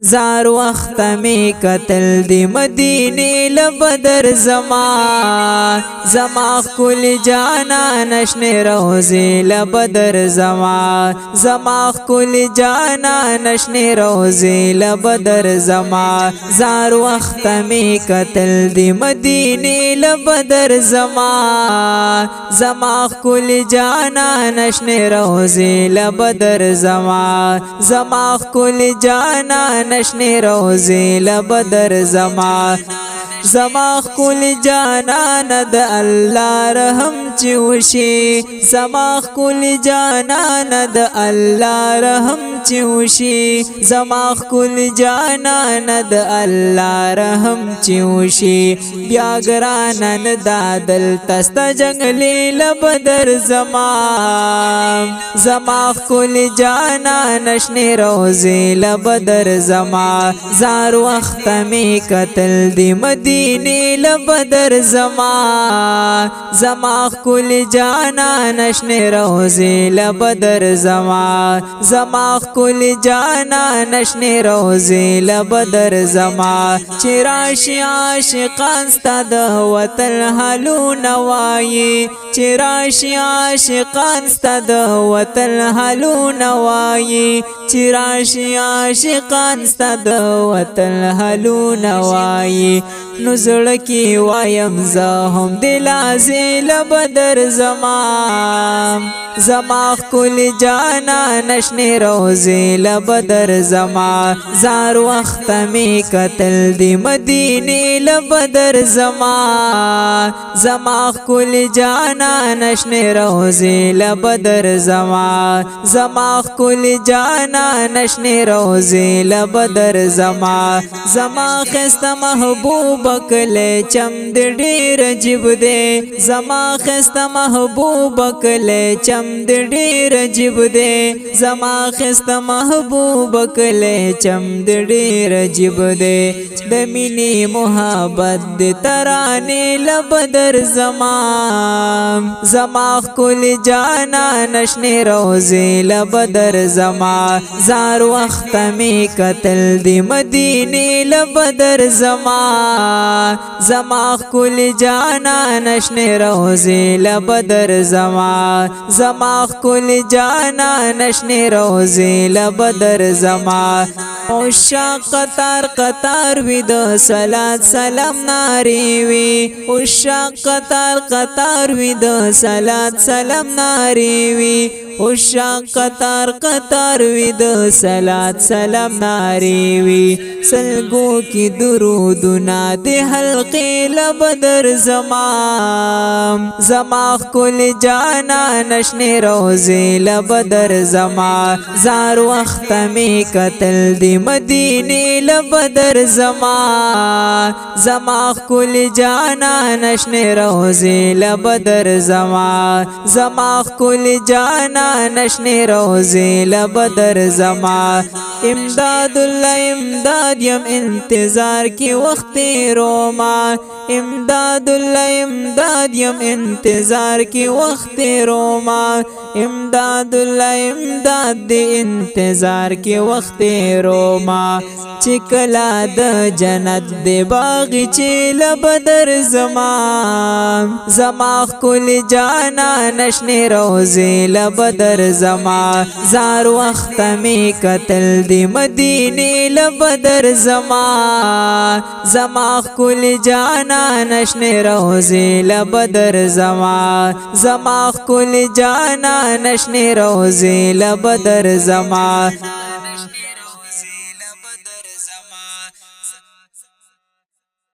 زار وخت می قتل دی مدینه لبدر زما کل جانا نشن روزی لبدر زما کل جانا نشن روزی لبدر زار وخت می قتل دی مدینه لبدر زما کل جانا نشن روزی لبدر زما کل جانا نشنی روزی لبدر زما کل جانان د الله رحم چوشي زما کل جانان د الله رحم چوشي زما کل جانان د الله رحم چوشي بیا ګرانن دادل تست جنگلی لبدر زما کل جانان نشنی روزی لبدر زار وخت می قتل دی مدینه لبدر زما کل جانا نشن روزی لبدر زما کل جانا نشن روزی لبدر چراشی عاشقان ستا د وطن حالو نوایی چراشی عاشقان ستا د وطن حالو نوایی چراشی عاشقان ستا د وطن حالو نوایی نزل کی وایم زهم دلازی لبدر زما کل جانا نشن روزی لبدر زار وخت می قتل دی مدینه لبدر زما کل جانا نشن روزی لبدر زما کل جانا نشن روزی لبدر زما خست محبوب کله چم د ډیر جیب دے زما خست محبوب کله چم د ډیر جیب دے زما خست محبوب کله چم د ډیر جیب دے د مینی محبت د ترانه لبدر زما کل جانا نشن روزی لبدر زار وخت می قتل دی مدینه لبدر زما کل جانا نشن روزی لبدر زما کل جانا نشن روزی لبدر عشاق قطار وی د صلات سلام ناری وی عشاق قطار وی د صلات سلام ناری وی عشاق قطار وی د صلات سلام ناری وی سلگو کی درودنا د حلقی لبدر زما کل جانا نشن روزی لبدر زار وخت می قتل دی مدینه لبدر زما کل جانا نشن روزی لبدر زما کل جانا نشن روزی لبدر امداد الله امداد یم انتظار کی وقت روما امداد الله امداد یم انتظار کی وقت روما امداد الله امداد دی انتظار کی وقت روما چکلا د جنت دی باغچې لبدر زما کل جانا نشن روزی لبدر زار وخت می قتل دی مدینه لبدر زما کل جانا نشن روزی لبدر زما کل جانا نشن روزی لبدر